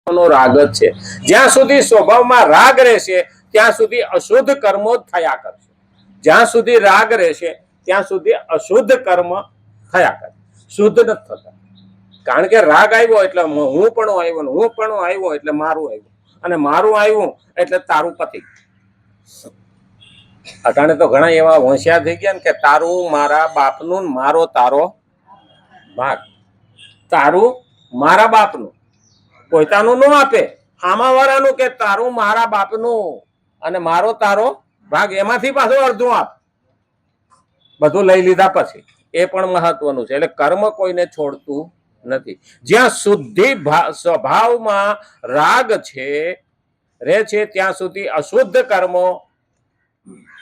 રાગ જ છે. જ્યાં સુધી સ્વભાવમાં રાગ રહેશે ત્યાં સુધી અશુદ્ધ કર્મો જ થયા કરશે. જ્યાં સુધી રાગ રહેશે ત્યાં સુધી અશુદ્ધ કર્મ થયા કરે, શુદ્ધ નથી થતા. કારણ કે રાગ આવ્યો એટલે હું પણ આવ્યો, હું પણ આવ્યો એટલે મારું આવ્યું, અને મારું આવ્યું એટલે તારું પતિ. અટાણે તો ઘણા એવા હોશિયાર થઈ ગયા ને કે તારું મારા બાપનું, મારો તારો ભાગ. તારું મારા બાપનું પોતાનું ન આપે, આમાં વાળાનું કે તારું મારા બાપનું અને મારો તારો ભાગ, એમાંથી પાછું અડધું આપ. બધું લઈ લીધા પછી એ પણ મહત્વનું છે. એટલે કર્મ કોઈને છોડતું નથી. જ્યાં શુદ્ધિ સ્વભાવમાં રાગ છે રહે છે ત્યાં સુધી અશુદ્ધ કર્મો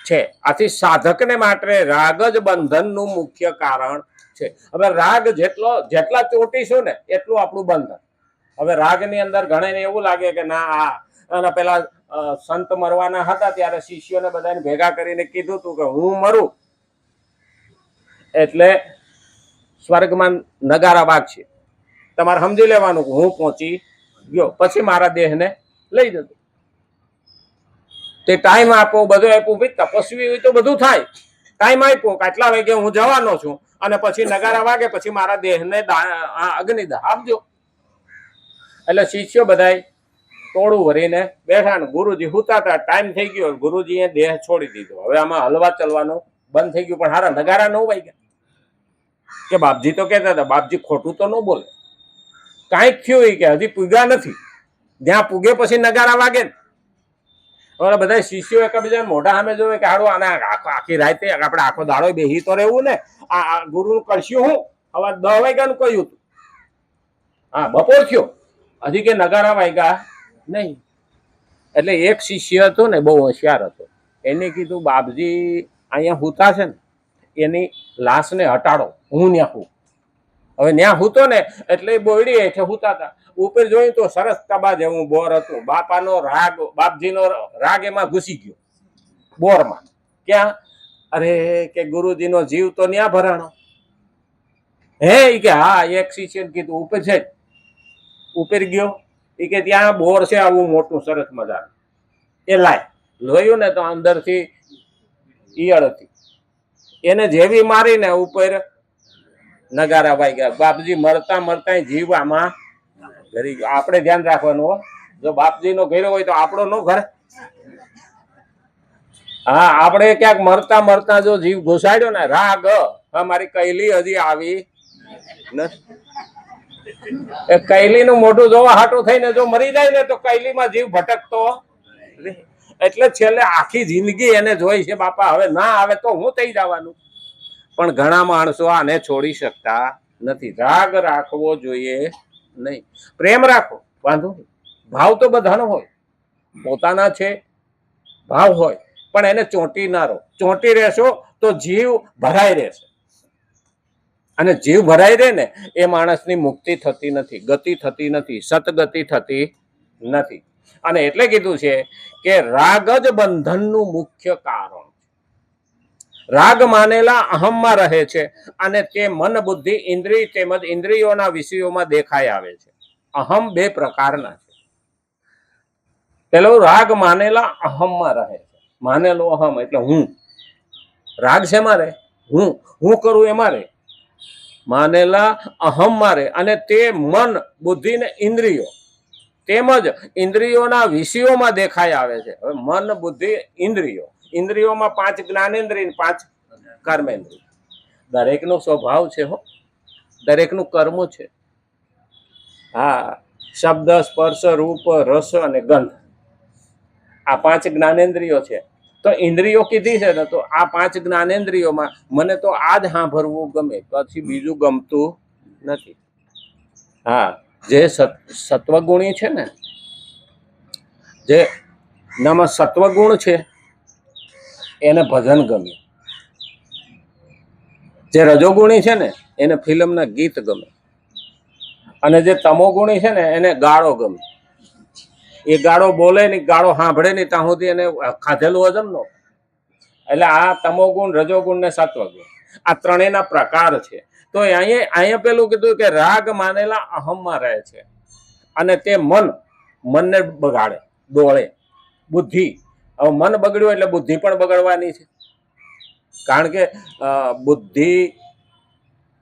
છે. આથી સાધકને માટે રાગ જ બંધનનું મુખ્ય કારણ છે. હવે રાગ જેટલા ચોટીશું ને એટલું આપણું બંધન. હવે રાગની અંદર ઘણાને એવું લાગે કે ના, આ પેલા સંત મરવાના હતા ત્યારે શિષ્યોને બધાને ભેગા કરીને કીધું હતું કે હું મરું એટલે સ્વર્ગમાં નગારા વાગશે, તમારે સમજી લેવાનું હું પહોંચી ગયો, પછી મારા દેહને લઈ જતો. તે ટાઈમ આપો, બધું આપ્યું. તપસ્વી હોય તો બધું થાય. ટાઈમ આપ્યો કે આટલા વાગે હું જવાનો છું, અને પછી નગારા વાગે પછી મારા દેહને અગ્નિદાહ આપજો. એટલે શિષ્યો બધા ટોળું ભરીને બેઠા ને ગુરુજી હુતા હતા. ટાઈમ થઈ ગયો, ગુરુજીએ દેહ છોડી દીધો. હવે આમાં હલવા ચલવાનું બંધ થઈ ગયું. પણ હારા નગારા ન વાગ્યા કે બાપજી તો કહેતા હતા, બાપજી ખોટું તો ન બોલે, કાંઈક થયું કે હજી પૂગ્યા નથી. જ્યાં પૂગે પછી નગારા વાગે ને. હવે બધા શિષ્યો એકબીજાને મોઢા સામે જોવે કે હાડું આને આખી રાતે આપણે આખો દાડો બેહી તો રહેવું ને, આ ગુરુનું કરશું હું. હવે 10 વાગ્યાનું કહ્યું હતું, હા બપોર થયો, હજી કે નગારા વાગ્યા નહીં. એટલે એક શિષ્ય હતો ને, બહુ હોશિયાર હતો. એને કીધું બાપજી અહીંયા હુતા છે ને, એની લાશને હટાડો, હું ત્યાં હું. હવે ત્યાં હૂતો ને એટલે બોયડી હેઠે હુતા હતા. ઉપર જોયું તો સરસ તબા જેવું બોર હતું. બાપાનો રાગ, બાપજીનો રાગ એમાં ઘૂસી ગયો બોરમાં. ક્યાં? અરે કે ગુરુજીનો જીવ તો ન્યા ભરાણો. હે કે હા, એક શિષ્ય કીધું ઉપર છે. ઉપર ગયો એ કે ત્યાં બોર છે આવું મોટું સરસ મજાનું, એ લાય. લોયું ને તો અંદરથી ઈયળ હતી. એને જેવી મારીને ઉપર નગારા વાગ્યા. બાપજી મરતા મરતા જીવ આમાં ઘરી ગયો. આપણે ધ્યાન રાખવાનું, જો બાપજી નો ઘેરો હોય તો આપણો નો ઘરે. હા, આપણે ક્યાંક મરતા મરતા જો જીવ ઘુસાડ્યો ને, રાગ અમારી કૈલી હજી આવી નથી. એ કૈલી નું મોઢું જોવા હાટું થઈને જો મરી જાય ને તો કૈલીમાં જીવ ભટકતો. એટલે છેલ્લે આખી જિંદગી એને જોઈ છે બાપા, હવે ના આવે તો હું થઈ જવાનું. પણ ઘણા માણસો આને છોડી શકતા નથી. રાગ રાખવો જોઈએ નહીં, પ્રેમ રાખો, વાંધો નહીં. ભાવ તો બધાનો હોય, પોતાના છે ભાવ હોય, પણ એને ચોંટી ના રહો. ચોંટી રહેશો તો જીવ ભરાઈ રહેશે, અને જીવ ભરાઈ રહે ને એ માણસની મુક્તિ થતી નથી, ગતિ થતી નથી, સતગતિ થતી નથી. અને એટલે કીધું છે કે રાગ જ બંધનનું મુખ્ય કારણ. રાગ માનેલા અહમમાં રહે છે, અને તે મન, બુદ્ધિ, ઇન્દ્રિય તેમજ ઇન્દ્રિયોના વિષયોમાં દેખાઈ આવે છે. અહમ 2 પ્રકારના છે. પેલો રાગ માનેલા અહમમાં રહે છે. માનેલો અહમ એટલે હું. રાગ શેમાં રહે? હું કરું એમાં રહે. માનેલા અહમમાં રહે, અને તે મન, બુદ્ધિ ને ઇન્દ્રિયો તેમજ ઇન્દ્રિયોના વિષયોમાં દેખાઈ આવે છે. હવે મન, બુદ્ધિ, ઇન્દ્રિયો, ઇન્દ્રિયોમાં 5 જ્ઞાનેન્દ્રિય, 5 કર્મેન્દ્રિય. દરેકનો સ્વભાવ છે હો, દરેકનું કર્મ છે. હા, શબ્દ, સ્પર્શ, રૂપ, રસ અને ગંધ, આ 5 જ્ઞાનેન્દ્રિયો છે. તો ઇન્દ્રિયો કીધી છે ને, તો આ 5 જ્ઞાનેન્દ્રિયોમાં મને તો આ જ સાંભળવું ગમે, પછી બીજું ગમતું નથી. હા, જે સત્વગુણી છે ને, જે નામાં સત્વગુણ છે એને ભજન ગમે. જે રજોગુણી છે ને એને ફિલ્મના ગીત ગમે. અને જે તમોગુણી છે ને એને ગાળો ગમે. એ ગાળો બોલે નહીં, ગાળો સાંભળે નહીં ત્યાં સુધી એને ખાધેલું હજમ નો. એટલે આ તમોગુણ, રજોગુણ ને સત્વગુણ, આ ત્રણેયના પ્રકાર છે. તો અહીંયા પેલું કીધું કે રાગ માનેલા અહમમાં રહે છે, અને તે મન, મનને બગાડે, દોડે. બુદ્ધિ, હવે મન બગડ્યું એટલે બુદ્ધિ પણ બગડવાની છે. કારણ કે બુદ્ધિ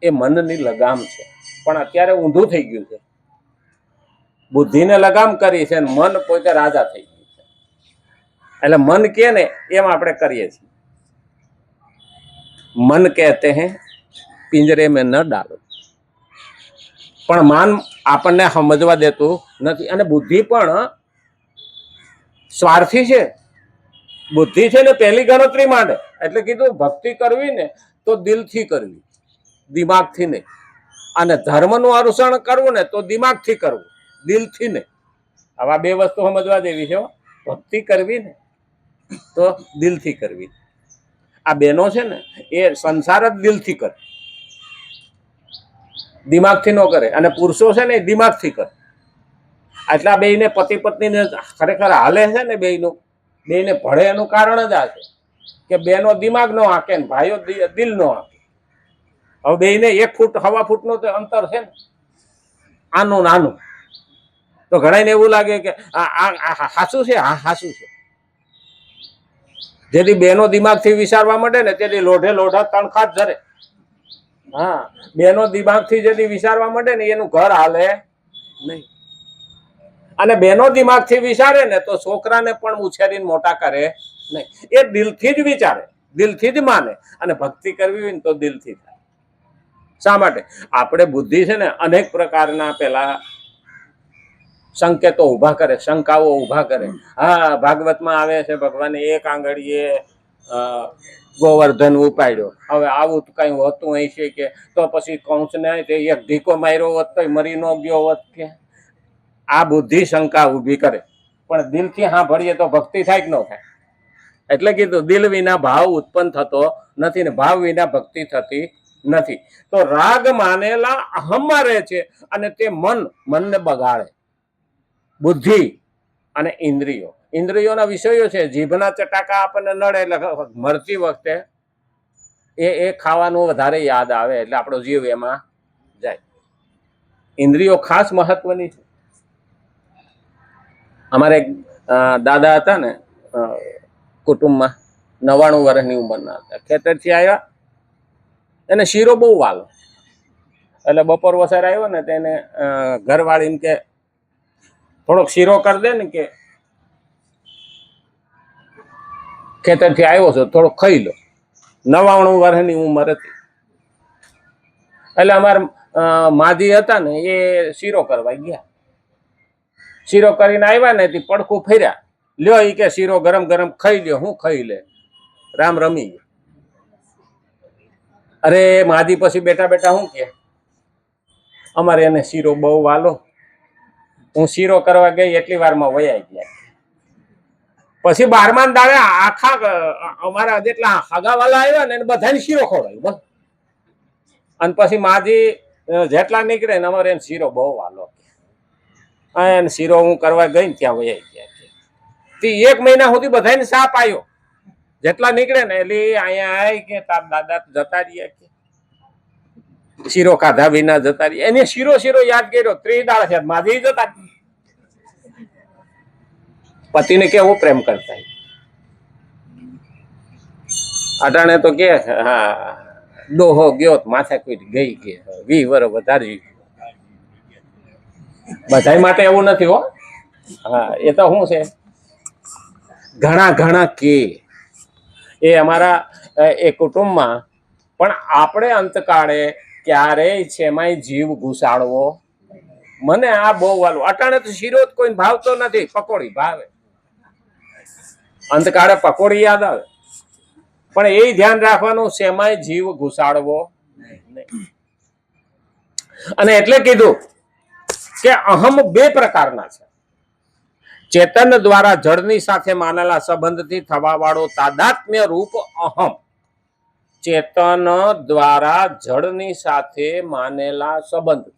એ મનની લગામ છે, પણ અત્યારે ઊંધું થઈ ગયું છે. બુદ્ધિને લગામ કરી છે, મન પોતે રાજા થઈ ગયું છે. એટલે મન કે ને એમ આપણે કરીએ છીએ. મન કહેતે હે પિંજરે મેં ન ડાલો, પણ મન આપણને સમજવા દેતું નથી. અને બુદ્ધિ પણ સ્વાર્થી છે. બુદ્ધિ છે ને પહેલી ગણતરી માંડે. એટલે કીધું ભક્તિ કરવી ને તો દિલથી કરવી, દિમાગથી નહીં. અને ધર્મનું અનુસરણ કરવું ને તો દિમાગથી કરવું, દિલથી નહીં. આવા બે વસ્તુ સમજવા દેવી છે. ભક્તિ કરવી ને તો દિલથી કરવી. આ બેનો છે ને એ સંસાર જ દિલથી કરે, દિમાગથી ન કરે. અને પુરુષો છે ને એ દિમાગથી કરે. આટલા બેયને પતિ પત્નીને ખરેખર હાલે છે ને બેયને ભળે એનું કારણ જ આ છે કે બેનો દિમાગ નો હાકે ને ભાઈઓ દિલ નો હાકે. હવે બેયને 1 ફૂટ 1.5 ફૂટનું તો અંતર છે ને, આનું નાનું. તો ઘણાને એવું લાગે કે આ હાસું છે. હા હાસું છે. જેથી બેનો દિમાગથી વિચારવા માંડે ને તેથી લોઢા તણખા જ ધરે. હા, બેનો દિમાગથી જેથી વિચારવા માંડે ને એનું ઘર હાલે નહીં. અને બેનો દિમાગથી વિચારે ને તો છોકરાને પણ ઉછેરીને મોટા કરે નહીં. એ દિલથી જ વિચારે, દિલથી જ માને. અને ભક્તિ કરવી હોય ને તો દિલથી થાય. શા માટે? આપણે બુદ્ધિ છે ને અનેક પ્રકારના પેલા સંકેતો ઉભા કરે, શંકાઓ ઉભા કરે. હા, ભાગવતમાં આવે છે ભગવાને 1 આંગળીએ ગોવર્ધન ઉપાડ્યો. હવે આવું કઈ હોતું હશે કે? તો પછી કંસને તે 1 ઢીકો માર્યો હોત તો મરી ન ગયો હોત કે? આ બુદ્ધિ શંકા ઊભી કરે. પણ દિલથી સાંભળીએ તો ભક્તિ થાય કે ન થાય? એટલે કીધું દિલ વિના ભાવ ઉત્પન્ન થતો નથી ને ભાવ વિના ભક્તિ થતી નથી. તો રાગ માનેલા અહમમાં રહે છે અને તે મનને બગાડે. બુદ્ધિ અને ઇન્દ્રિયો, ઇન્દ્રિયોના વિષયો છે. જીભના ચટાકા આપણને નડે એટલે મરતી વખતે એ ખાવાનું વધારે યાદ આવે એટલે આપણો જીવ એમાં જાય. ઇન્દ્રિયો ખાસ મહત્વની છે. અમારે એક દાદા હતા ને કુટુંબમાં, 99 વર્ષની ઉંમરના હતા. ખેતરથી આવ્યા, એને શીરો બહુ વાલો. એટલે બપોર વસાર આવ્યો ને તેને ઘરવાળીને કે થોડોક શીરો કરી દે ને, કે ખેતરથી આવ્યો છો થોડોક ખાઈ લો. 99 વર્ષની ઉંમર હતી. એટલે અમારા માજી હતા ને એ શીરો કરવા ગયા. શીરો કરીને આવ્યા ને પડખું ફર્યા, લ્યો એ કે શીરો ગરમ ગરમ ખાઈ લ્યો. હું ખાઈ લે, રામ રમી ગયો. અરે માજી પછી બેઠા બેઠા શું કે, અમારે એને શીરો બહુ વાલો, હું શીરો કરવા ગઈ એટલી વારમાં વયા ગયા. પછી 12મા દાડે આખા અમારા જેટલા હગાવાલા આવ્યા ને બધાને શીરો ખવડાવ્યો. અને પછી માજી જેટલા નીકળે ને અમારે એને શીરો બહુ વાલો. એને શીરો હું કરવા ગઈ ને ત્યાં વયા ગયા. 1 મહિના સુધી બધાને સાપ આવ્યો. જેટલા નીકળે ને એટલે અહીંયા આવી કે તાર દાદા જતા રહ્યા કે શીરો ખાધા વિના જતા રહ્યા. એને શીરો યાદ કર્યો. 30 દાડા છે માજી જતા. પતિને કેવો પ્રેમ કરતા. અટાણે તો કે હા ડોહો ગયો માથે કોઈ ગઈ કે 20 વર્ષ વધારે. બધા માટે એવું નથી હો. હા, એ તો શું છે, ઘણા કે એ અમારા એ કુટુંબમાં. પણ આપણે અંતકાળે ક્યારેય છેમાંય જીવ ઘુસાડવો. મને આ બહુ વાલું. અટાણે તો શીરો કોઈ ભાવતો નથી, પકોડી ભાવે. અંતકાળે પકોડી યાદ આવે. પણ એ ધ્યાન રાખવાનું, શેમાંય જીવ ઘુસાડવો નહીં. અને એટલે કીધું કે અહમ 2 પ્રકારના છે. ચેતન દ્વારા જળની સાથે માનેલા સંબંધથી થવા વાળો તાદાત્મ્ય રૂપ અહમ. ચેતન દ્વારા જળની સાથે માનેલા સંબંધ.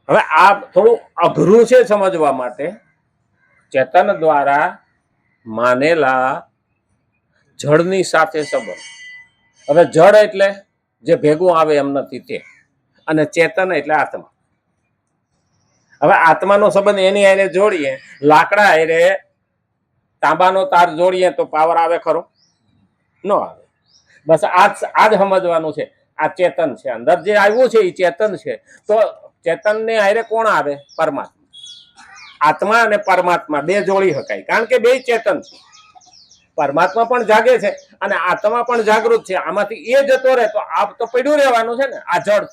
હવે આ થોડું અઘરું છે સમજવા માટે. ચેતન દ્વારા માનેલા જળની સાથે સંબંધ. હવે જળ એટલે જે ભેગું આવે એમ નથી તે, અને ચેતન એટલે આત્મા. હવે આત્માનો સંબંધ એની હારે જોડીએ, લાકડા હારે તાંબાનો તાર જોડીએ તો પાવર આવે ખરો? ન આવે. બસ આ જ સમજવાનું છે. આ ચેતન છે, અંદર જે આવ્યું છે એ ચેતન છે. તો ચેતનને હારે કોણ આવે? પરમાત્મા. આત્મા અને પરમાત્મા બે જોડી શકાય, કારણ કે બે ચેતન છે. પરમાત્મા પણ જાગે છે અને આત્મા પણ જાગૃત છે. આમાંથી એ જતો રહે તો આ તો પડ્યું રહેવાનું છે ને. આ જળ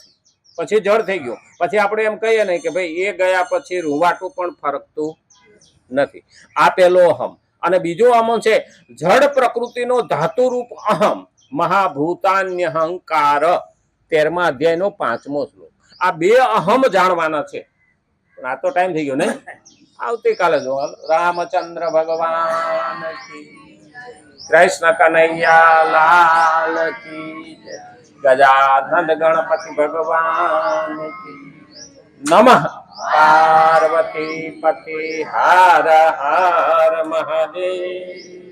પછી જળ થઈ ગયું. પછી આપણે એમ કહીએ ને કે ભાઈ એ ગયા પછી રૂવાટું પણ ફરકતું નથી. આ પેલો અહમ. અને બીજો અહમ છે જડ પ્રકૃતિનો ધાતુ રૂપ અહમ મહાભૂતાન્યહંકાર, 13મા અધ્યાયનો 5મો શ્લોક. આ બે અહમ જાણવાના છે. આ તો ટાઈમ થઈ ગયો ને. આવતીકાલે જો રામચંદ્ર ભગવાન કી, કૃષ્ણ કનૈયા લાલ કી, ગજાનંદ ગણપતિ ભગવાન કી. નમઃ પાર્વતી પતિ હર હર મહાદેવ.